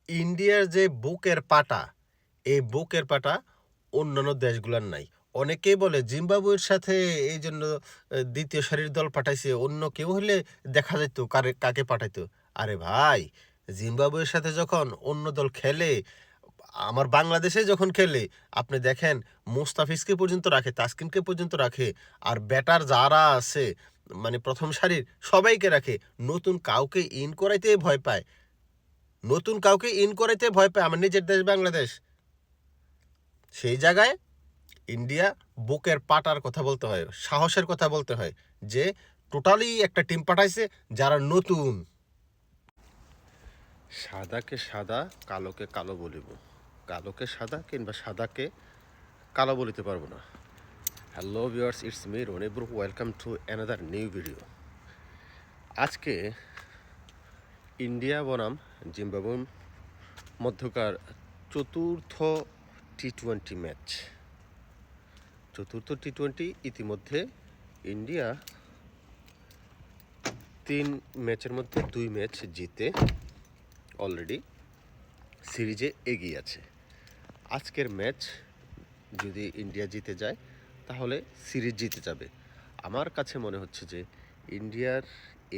ইন্ডিয়ার যে বুকের পাটা, এই বুকের পাটা অন্যান্য দেশগুলার নাই। অনেকেই বলে জিম্বাবুয়ের সাথে এই জন্য দ্বিতীয় সারির দল পাঠাইছে, অন্য কেউ হলে দেখা যেত কাকে পাঠাইতো। আরে ভাই, জিম্বাবুয়ের সাথে যখন অন্য দল খেলে, আমার বাংলাদেশে যখন খেলে, আপনি দেখেন মুস্তাফিজকে পর্যন্ত রাখে, তাসকিনকে পর্যন্ত রাখে, আর ব্যাটার যারা আছে মানে প্রথম সারির সবাইকে রাখে। নতুন কাউকে ইন করাইতে ভয় পায়, আমার নিজের দেশ বাংলাদেশ। সেই জায়গায় ইন্ডিয়া বুকের পাটার কথা বলতে হয়, সাহসের কথা বলতে হয়, যে টোটালি একটা টিম পাঠাইছে যারা নতুন। সাদাকে সাদা, কালোকে কালো বলিব, কালোকে সাদা কিংবা সাদাকে কালো বলিতে পারবো না। Hello viewers, it's me Rony bro, welcome to another new video. আজকে ইন্ডিয়া বনাম জিম্বাবুয়ের মধ্যকার চতুর্থ টি-20 ম্যাচ। চতুর্থ টি-20 ইতিমধ্যে ইন্ডিয়া 3 ম্যাচের মধ্যে 2 ম্যাচ জিতে অলরেডি সিরিজে এগিয়ে আছে। আজকের ম্যাচ যদি ইন্ডিয়া জিতে যায় তাহলে সিরিজ জিতে যাবে। আমার কাছে মনে হচ্ছে যে ইন্ডিয়ার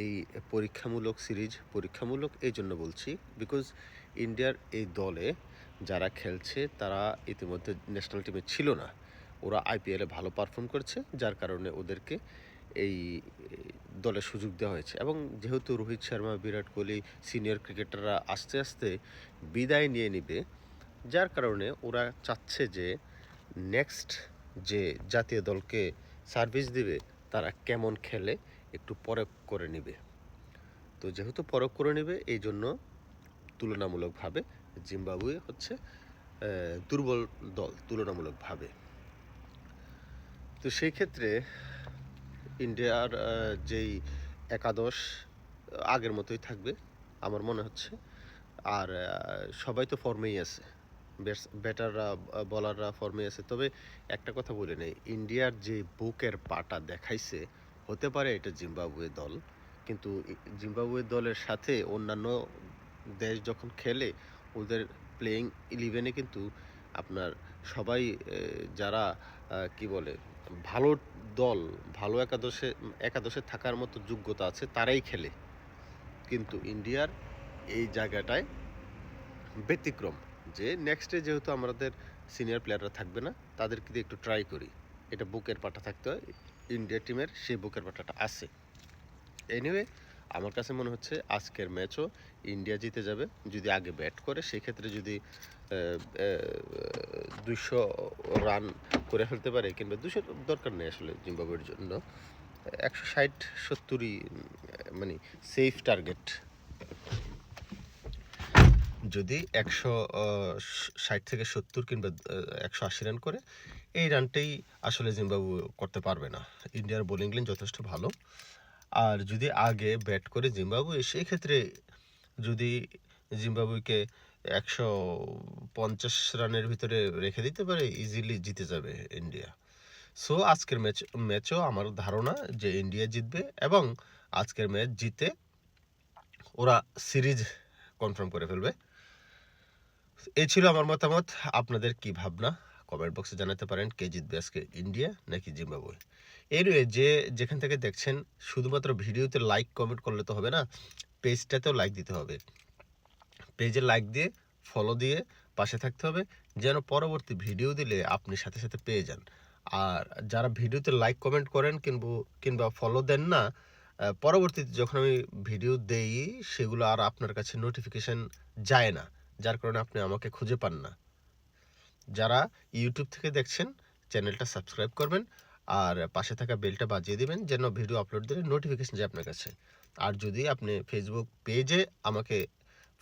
এই পরীক্ষামূলক সিরিজ, পরীক্ষামূলক এই জন্য বলছি বিকজ ইন্ডিয়ার এই দলে যারা খেলছে তারা ইতিমধ্যে ন্যাশনাল টিমে ছিল না, ওরা আইপিএলে ভালো পারফর্ম করছে, যার কারণে ওদেরকে এই দলে সুযোগ দেওয়া হয়েছে। এবং যেহেতু রোহিত শর্মা, বিরাট কোহলি, সিনিয়র ক্রিকেটাররা আস্তে আস্তে বিদায় নিয়ে নিবে, যার কারণে ওরা চাচ্ছে যে নেক্সট যে জাতীয় দলকে সার্ভিস দিবে তারা কেমন খেলে একটু পরখ করে নেবে। তো যেহেতু পরখ করে নেবে, এই জন্য তুলনামূলকভাবে জিম্বাবুয়ে হচ্ছে দুর্বল দল তুলনামূলকভাবে। তো সেই ক্ষেত্রে ইন্ডিয়ার যেই একাদশ আগের মতোই থাকবে আমার মনে হচ্ছে। আর সবাই তো ফর্মেই আছে, ব্যাটাররা, বলাররা ফর্মে আছে। তবে একটা কথা বলে নেই, ইন্ডিয়ার যে বুকের পাটা দেখাইছে, হতে পারে এটা জিম্বাবুয়ে দল, কিন্তু জিম্বাবুয়ে দলের সাথে অন্যান্য দেশ যখন খেলে ওদের প্লেয়িং 11-এ কিন্তু আপনার সবাই যারা কি বলে ভালো দল, ভালো একাদশে থাকার মতো যোগ্যতা আছে তারাই খেলে। কিন্তু ইন্ডিয়ার এই জায়গাটায় ব্যতিক্রম, যে নেক্সটে যেহেতু আমাদের সিনিয়র প্লেয়াররা থাকবে না, তাদেরকে দিয়ে একটু ট্রাই করি। এটা বুকের পাটা থাকতে হয়, ইন্ডিয়া টিমের সেই বুকের পাটাটা আছে। এনিওয়ে, আমার কাছে মনে হচ্ছে আজকের ম্যাচও ইন্ডিয়া জিতে যাবে যদি আগে ব্যাট করে। সেক্ষেত্রে যদি 200 রান করে ফেলতে পারে, কিংবা 200 দরকার নেই আসলে জিম্বাবুয়ের জন্য, 160-70ই মানে সেফ টার্গেট। যদি 160 থেকে 70 কিংবা 180 রান করে, এই রানটাই আসলে জিম্বাবুয়ে করতে পারবে না। ইন্ডিয়ার বোলিং লাইন যথেষ্ট ভালো, আর যদি আগে ব্যাট করে জিম্বাবুয়ে, সেই ক্ষেত্রে যদি জিম্বাবুয়েকে 150 রানের ভিতরে রেখে দিতে পারে, ইজিলি জিতে যাবে ইন্ডিয়া। সো আজকের ম্যাচও আমার ধারণা যে ইন্ডিয়া জিতবে, এবং আজকের ম্যাচ জিতে ওরা সিরিজ কনফার্ম করে ফেলবে। এই ছিল আমার মতামত। আপনাদের কি ভাবনা কমেন্ট বক্সে জানাতে পারেন। কে জিতবে আজকে, ইন্ডিয়া নাকি জিম্বাবুয়ে? এনিওয়ে, যেখান থেকে দেখছেন, শুধুমাত্র ভিডিওতে লাইক কমেন্ট করলে তো হবে না, পেজটাতেও লাইক দিতে হবে। পেজে লাইক দিয়ে ফলো দিয়ে পাশে থাকতে হবে, যেন পরবর্তী ভিডিও দিলে আপনি সাথে সাথে পেয়ে যান। আর যারা ভিডিওতে লাইক কমেন্ট করেন কিংবা ফলো দেন না, পরবর্তীতে যখন আমি ভিডিও দেই সেগুলো আর আপনার কাছে নোটিফিকেশন যায় না, যার কারণে আপনি আমাকে খুঁজে পান না। যারা ইউটিউব থেকে দেখছেন, চ্যানেলটা সাবস্ক্রাইব করবেন আর পাশে থাকা বেলটা বাজিয়ে দিবেন, যেন ভিডিও আপলোড দিলে নোটিফিকেশন যায় আপনার কাছে। আর যদি আপনি ফেসবুক পেজে আমাকে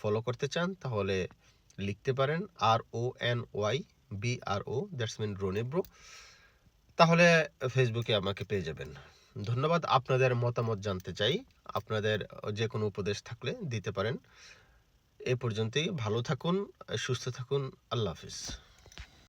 ফলো করতে চান, তাহলে লিখতে পারেন RONYBRO, that's mean Rony bro, তাহলে ফেসবুকে আমাকে পেয়ে যাবেন। ধন্যবাদ। আপনাদের মতামত জানতে চাই, আপনাদের যে কোনো উপদেশ থাকলে দিতে পারেন। এ পর্যন্তই। ভালো থাকুন, সুস্থ থাকুন। আল্লাহ হাফিজ।